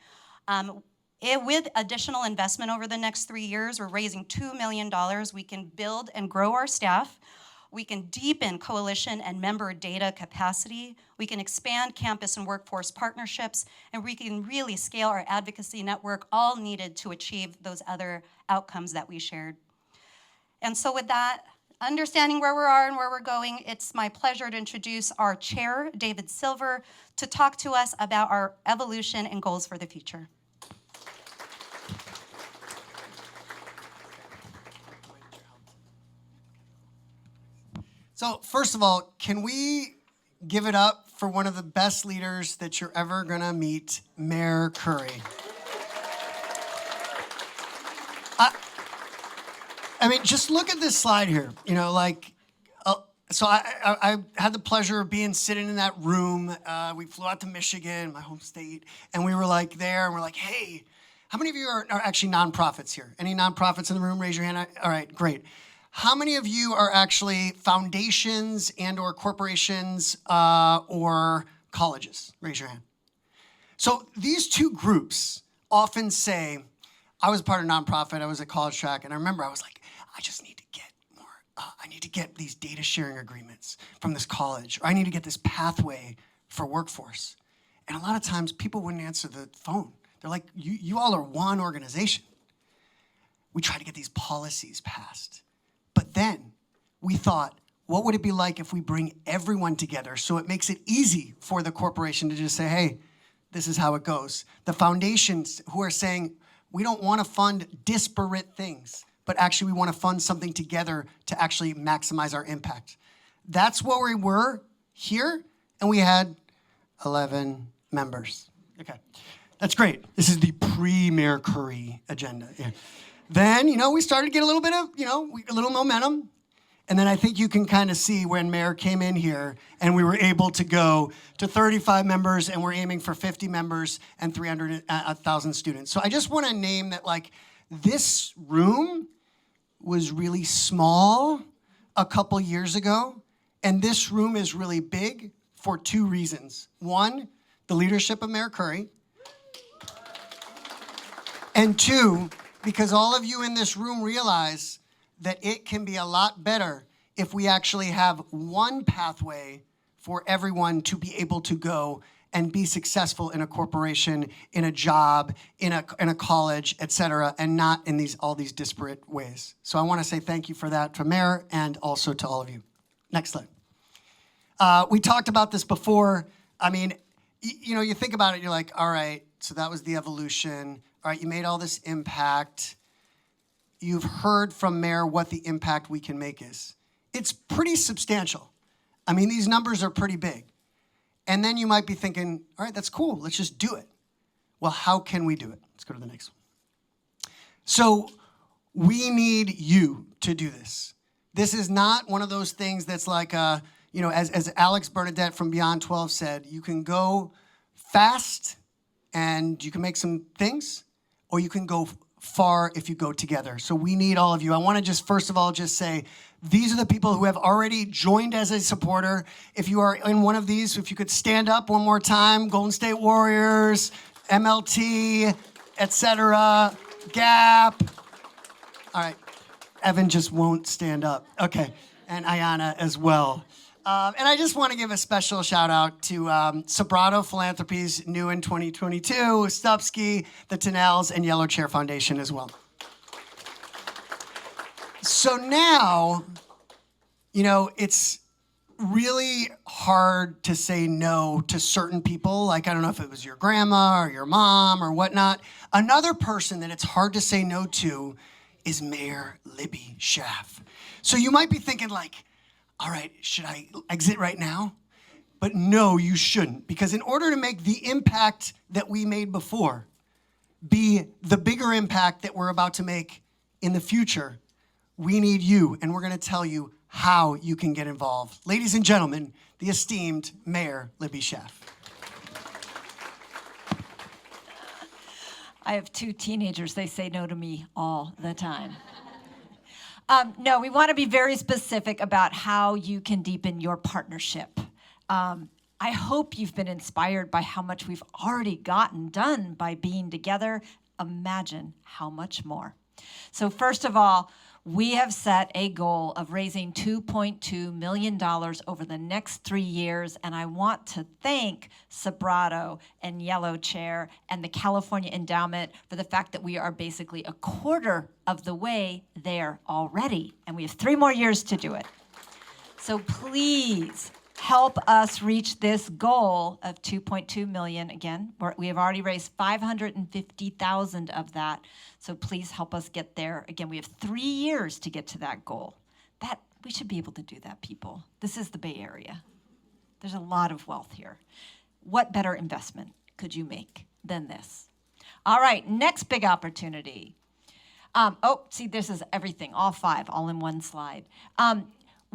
With additional investment over the next 3 years, we're raising $2 million. We can build and grow our staff. We can deepen coalition and member data capacity. We can expand campus and workforce partnerships, and we can really scale our advocacy network, all needed to achieve those other outcomes that we shared. And so with that, understanding where we are and where we're going, it's my pleasure to introduce our chair, David Silver, to talk to us about our evolution and goals for the future. So first of all, can we give it up for one of the best leaders that you're ever gonna meet, Mayor Curry? I mean, just look at this slide here. You know, like, so I had the pleasure of sitting in that room. We flew out to Michigan, my home state, and we were like there, and we're like, hey, how many of you are actually nonprofits here? Any nonprofits in the room? Raise your hand. All right, great. How many of you are actually foundations and or corporations or colleges? Raise your hand. So these two groups often say, I was part of a nonprofit, I was at College Track, and I remember I was like, I just need to get more, I need to get these data sharing agreements from this college, or I need to get this pathway for workforce. And a lot of times people wouldn't answer the phone. They're like, you all are one organization. We try to get these policies passed. But then we thought, what would it be like if we bring everyone together so it makes it easy for the corporation to just say, hey, this is how it goes. The foundations who are saying, we don't want to fund disparate things, but actually we want to fund something together to actually maximize our impact. That's where we were here, and we had 11 members. Okay, that's great. This is the pre-Mayor Curry agenda. Yeah. Then, we started to get a little bit of, a little momentum. And then I think you can kind of see when Mayor came in here and we were able to go to 35 members and we're aiming for 50 members and 300,000 students. So I just want to name that, like, this room was really small a couple years ago. And this room is really big for two reasons. One, the leadership of Mayor Curry. And two, because all of you in this room realize that it can be a lot better if we actually have one pathway for everyone to be able to go and be successful in a corporation, in a job, in a college, et cetera, and not in all these disparate ways. So I want to say thank you for that to Mayor and also to all of you. Next slide. We talked about this before. I mean, you think about it, you're like, all right, so that was the evolution. All right, you made all this impact. You've heard from Mayor what the impact we can make is. It's pretty substantial. I mean, these numbers are pretty big. And then you might be thinking, all right, that's cool. Let's just do it. Well, how can we do it? Let's go to the next one. So we need you to do this. This is not one of those things that's like, as Alex Bernadette from Beyond 12 said, you can go fast and you can make some things, or you can go far if you go together. So we need all of you. I want to just first of all just say, these are the people who have already joined as a supporter. If you are in one of these, if you could stand up one more time, Golden State Warriors, MLT, etc., Gap. All right, Evan just won't stand up. Okay, and Ayana as well. And I just want to give a special shout out to Sobrato Philanthropies, new in 2022, Stupsky, the Tennells, and Yellow Chair Foundation as well. So now, it's really hard to say no to certain people. Like, I don't know if it was your grandma or your mom or whatnot. Another person that it's hard to say no to is Mayor Libby Schaaf. So you might be thinking, like, all right, should I exit right now? But no, you shouldn't. Because in order to make the impact that we made before be the bigger impact that we're about to make in the future, we need you. And we're going to tell you how you can get involved. Ladies and gentlemen, the esteemed Mayor Libby Schaaf. I have two teenagers. They say no to me all the time. No, we want to be very specific about how you can deepen your partnership. I hope you've been inspired by how much we've already gotten done by being together. Imagine how much more. So first of all, We have set a goal of raising $2.2 million over the next 3 years, and I want to thank Sobrato and Yellow Chair and the California Endowment for the fact that we are basically a quarter of the way there already, and we have 3 more years to do it. So please help us reach this goal of 2.2 million. Again, we have already raised 550,000 of that. So please help us get there. Again, we have 3 years to get to that goal. We should be able to do that, people. This is the Bay Area. There's a lot of wealth here. What better investment could you make than this? All right, next big opportunity. See, this is everything, all 5, all in one slide.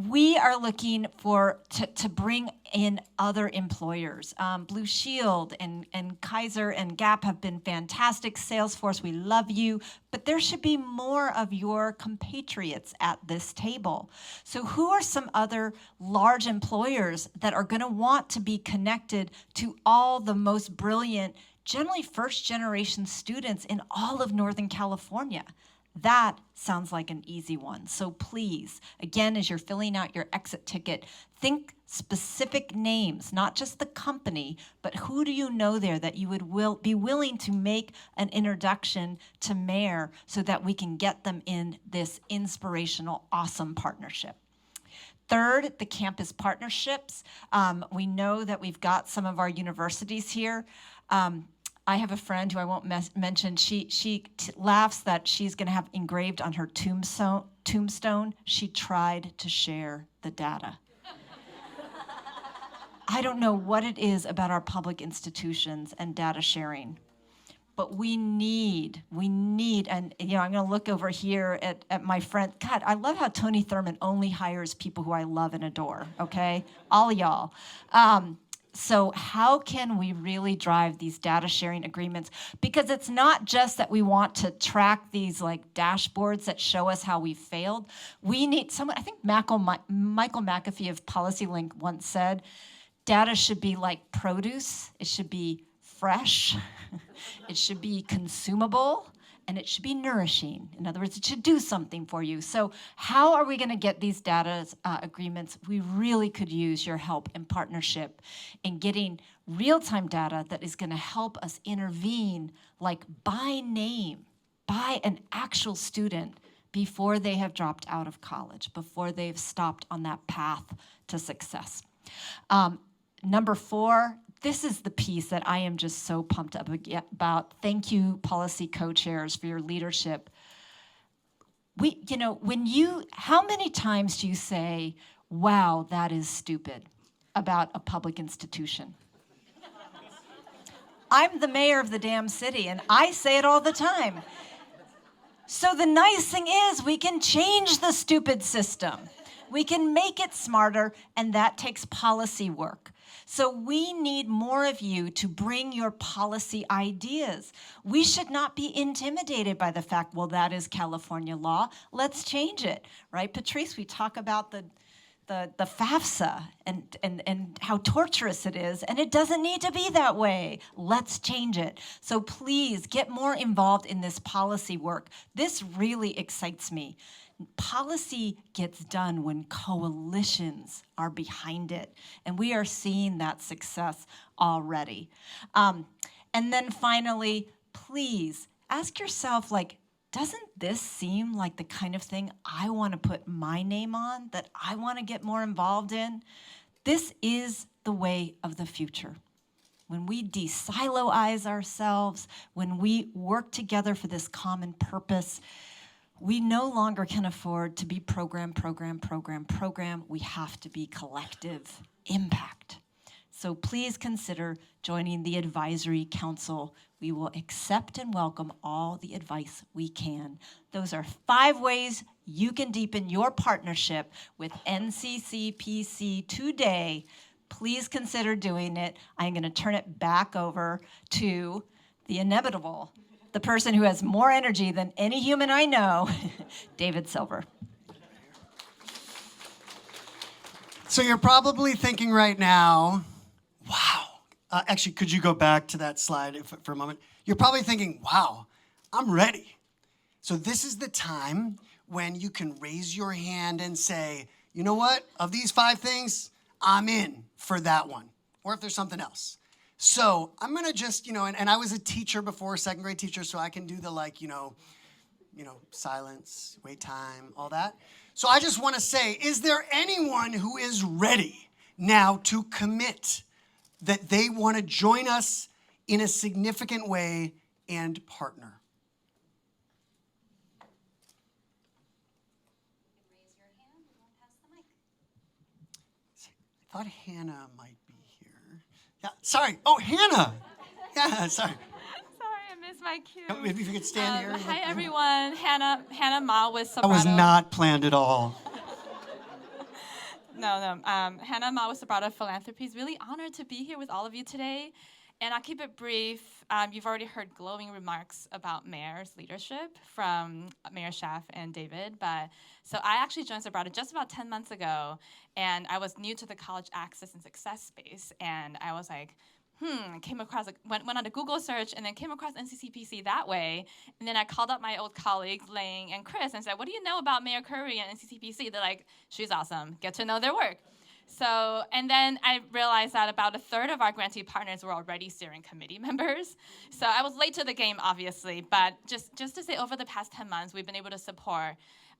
We are looking to bring in other employers. Blue Shield and Kaiser and Gap have been fantastic. Salesforce, we love you. But there should be more of your compatriots at this table. So who are some other large employers that are going to want to be connected to all the most brilliant, generally first-generation students in all of Northern California? That sounds like an easy one. So please, again, as you're filling out your exit ticket, think specific names, not just the company, but who do you know there that you would be willing to make an introduction to Mayor so that we can get them in this inspirational, awesome partnership. Third, the campus partnerships. We know that we've got some of our universities here. I have a friend who I won't mention. She laughs that she's going to have engraved on her tombstone, she tried to share the data. I don't know what it is about our public institutions and data sharing, but we need, and I'm going to look over here at my friend. God, I love how Tony Thurmond only hires people who I love and adore, okay? All y'all. So how can we really drive these data sharing agreements? Because it's not just that we want to track these like dashboards that show us how we failed. We need someone, I think Michael McAfee of PolicyLink once said, data should be like produce. It should be fresh. It should be consumable. And it should be nourishing. In other words, it should do something for you. So how are we going to get these data agreements? We really could use your help and partnership in getting real-time data that is going to help us intervene, like by name, by an actual student before they have dropped out of college, before they've stopped on that path to success. Number 4, this is the piece that I am just so pumped up about. Thank you, policy co-chairs, for your leadership. How many times do you say, wow, that is stupid, about a public institution? I'm the mayor of the damn city, and I say it all the time. So the nice thing is we can change the stupid system. We can make it smarter, and that takes policy work. So we need more of you to bring your policy ideas. We should not be intimidated by the fact, well, that is California law. Let's change it, right? Patrice, we talk about the FAFSA and how torturous it is, and it doesn't need to be that way. Let's change it. So please get more involved in this policy work. This really excites me. Policy gets done when coalitions are behind it, and we are seeing that success already. And then finally, please ask yourself, doesn't this seem like the kind of thing I want to put my name on, that I want to get more involved in? This is the way of the future. When we de-siloize ourselves, when we work together for this common purpose, we no longer can afford to be program. We have to be collective impact. So please consider joining the advisory council. We will accept and welcome all the advice we can. Those are 5 ways you can deepen your partnership with NCCPC today. Please consider doing it. I'm going to turn it back over to the inevitable, the person who has more energy than any human I know, David Silver. So you're probably thinking right now, wow. Actually, could you go back to that slide for a moment? You're probably thinking, wow, I'm ready. So this is the time when you can raise your hand and say, you know what, of these 5 things, I'm in for that one, or if there's something else. So I'm gonna just, and I was a teacher before, 2nd grade teacher, so I can do the silence, wait time, all that. So I just wanna say, is there anyone who is ready now to commit that they wanna join us in a significant way and partner? Raise your hand and we'll pass the mic. I thought Hannah might be here. Yeah, sorry. Oh, Hannah. Yeah, sorry. Sorry, I missed my cue. Maybe if you could stand here. Hi, everyone. Hannah Ma with Sobrato. That was not planned at all. No. Hannah Ma with Sobrato Philanthropies. Really honored to be here with all of you today. And I'll keep it brief. You've already heard glowing remarks about Mayor's leadership from Mayor Schaaf and David. So I actually joined Sobrato just about 10 months ago, and I was new to the college access and success space. And I was like, came across, went on a Google search and then came across NCCPC that way. And then I called up my old colleagues, Lang and Chris, and said, what do you know about Mayor Curry and NCCPC? They're like, she's awesome. Get to know their work. So, and then I realized that about 1/3 of our grantee partners were already steering committee members. So I was late to the game, obviously, but just to say over the past 10 months, we've been able to support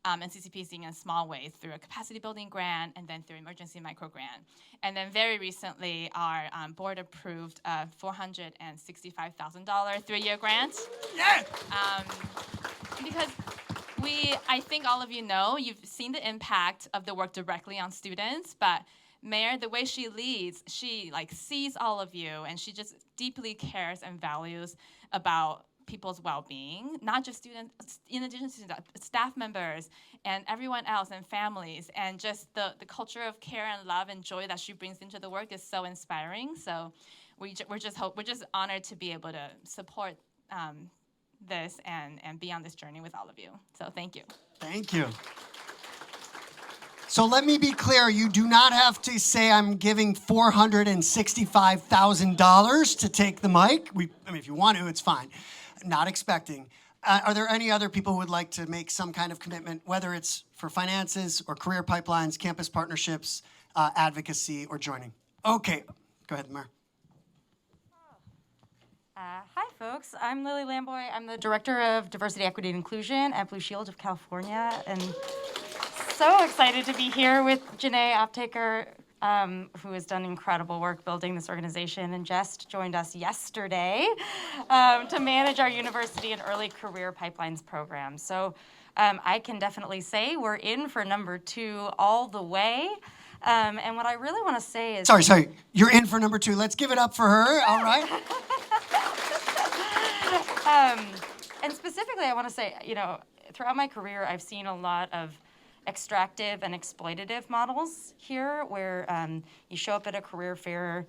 NCCPC in small ways through a capacity building grant and then through emergency micro grant. And then very recently, our board approved a $465,000 3-year grant. Yeah. Because I think all of you know, you've seen the impact of the work directly on students, but Mayor, the way she leads, she sees all of you, and she just deeply cares and values about people's well-being, not just students, in addition to staff members and everyone else and families, and just the culture of care and love and joy that she brings into the work is so inspiring. So we're just honored to be able to support this and be on this journey with all of you. So thank you. Thank you. So let me be clear, you do not have to say I'm giving $465,000 to take the mic. If you want to, it's fine. Not expecting. Are there any other people who would like to make some kind of commitment, whether it's for finances or career pipelines, campus partnerships, advocacy, or joining? Okay, go ahead, Mayor. Hi, folks. I'm Lily Lamboy. I'm the Director of Diversity, Equity, and Inclusion at Blue Shield of California, and so excited to be here with Janae Optaker, who has done incredible work building this organization and just joined us yesterday to manage our university and early career pipelines program. So I can definitely say we're in for number 2 all the way. And what I really want to say is... Sorry. You're in for number 2. Let's give it up for her. All right. And specifically, I want to say, throughout my career, I've seen a lot of extractive and exploitative models here where you show up at a career fair,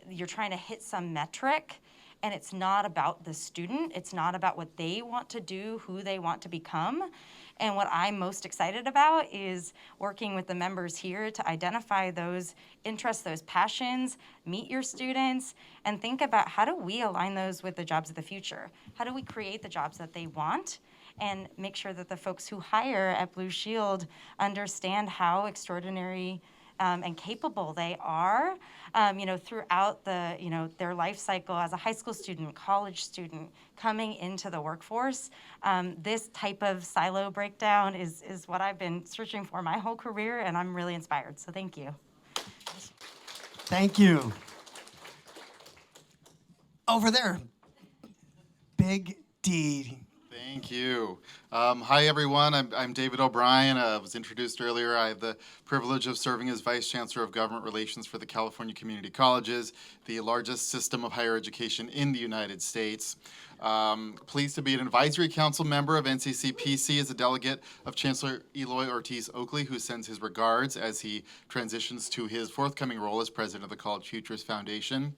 you're trying to hit some metric, and it's not about the student. It's not about what they want to do, who they want to become. And what I'm most excited about is working with the members here to identify those interests, those passions, meet your students, and think about how do we align those with the jobs of the future? How do we create the jobs that they want? And make sure that the folks who hire at Blue Shield understand how extraordinary and capable they are, throughout their life cycle as a high school student, college student, coming into the workforce. This type of silo breakdown is what I've been searching for my whole career, and I'm really inspired. So thank you. Thank you. Over there, Big D. Thank you. Hi, everyone. I'm David O'Brien. I was introduced earlier. I have the privilege of serving as Vice Chancellor of Government Relations for the California Community Colleges, the largest system of higher education in the United States. Pleased to be an advisory council member of NCCPC as a delegate of Chancellor Eloy Ortiz Oakley, who sends his regards as he transitions to his forthcoming role as president of the College Futures Foundation.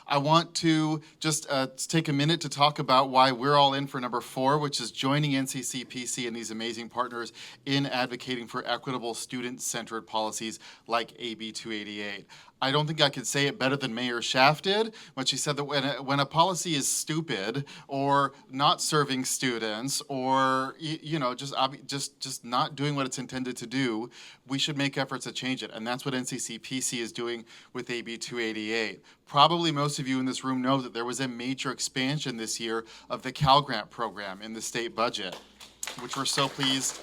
I want to just take a minute to talk about why we're all in for number 4, which is joining NCCPC and these amazing partners in advocating for equitable student-centered policies like AB 288. I don't think I could say it better than Mayor Schaaf did when she said that when a policy is stupid or not serving students or just not doing what it's intended to do, we should make efforts to change it. And that's what NCCPC is doing with AB 288. Probably most of you in this room know that there was a major expansion this year of the Cal Grant program in the state budget, which we're so pleased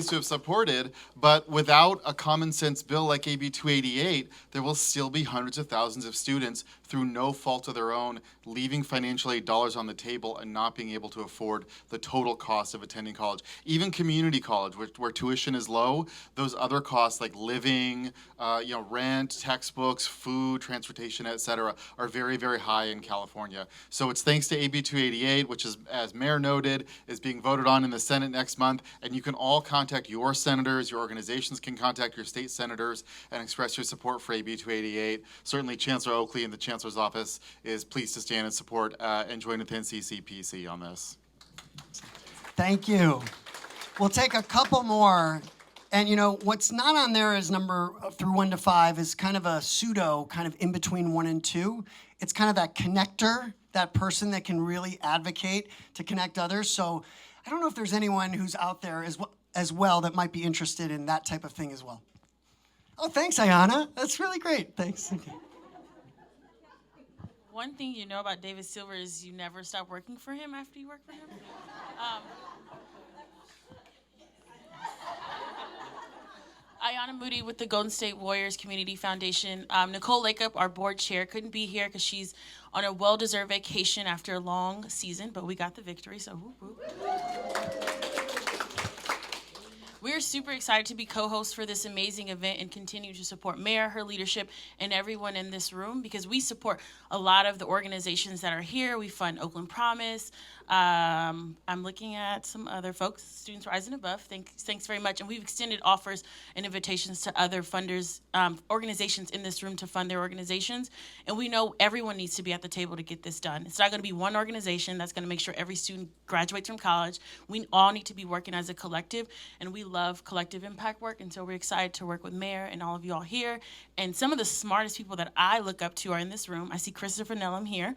to have supported. But without a common sense bill like AB 288, there will still be hundreds of thousands of students through no fault of their own leaving financial aid dollars on the table and not being able to afford the total cost of attending college. Even community college, where tuition is low, those other costs like living, rent, textbooks, food, transportation, etc., are very, very high in California. So it's thanks to AB 288, which is, as Mayor noted, is being voted on in the Senate next month, and you can all contact your senators, your organizations can contact your state senators and express your support for AB 288. Certainly Chancellor Oakley and the Chancellor's office is pleased to stand and support and join with NCCPC on this. Thank you. We'll take a couple more. And what's not on there is number through 1 to 5 is kind of a pseudo, kind of in between 1 and 2. It's kind of that connector, that person that can really advocate to connect others. So I don't know if there's anyone who's out there as well that might be interested in that type of thing as well. Oh, thanks, Ayana. That's really great. Thanks. One thing you know about David Silver is you never stop working for him after you work for him. Ayana Moody with the Golden State Warriors Community Foundation. Nicole Lakeup, our board chair, couldn't be here because she's on a well-deserved vacation after a long season, but we got the victory, so whoop, whoop. We're super excited to be co-hosts for this amazing event and continue to support Mayor, her leadership, and everyone in this room because we support a lot of the organizations that are here. We fund Oakland Promise. I'm looking at some other folks, Students Rising Above. Thanks very much. And we've extended offers and invitations to other funders, organizations in this room to fund their organizations. And we know everyone needs to be at the table to get this done. It's not going to be one organization that's going to make sure every student graduates from college. We all need to be working as a collective, and we love collective impact work. And so we're excited to work with Mayor and all of you all here. And some of the smartest people that I look up to are in this room. I see Christopher Nellum here.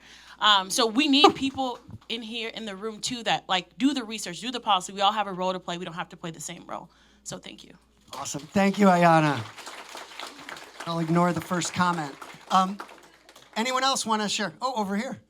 So we need people in here in the room too that do the research, do the policy. We all have a role to play. We don't have to play the same role. So thank you. Awesome. Thank you, Ayana. I'll ignore the first comment. Anyone else want to share? Oh, over here.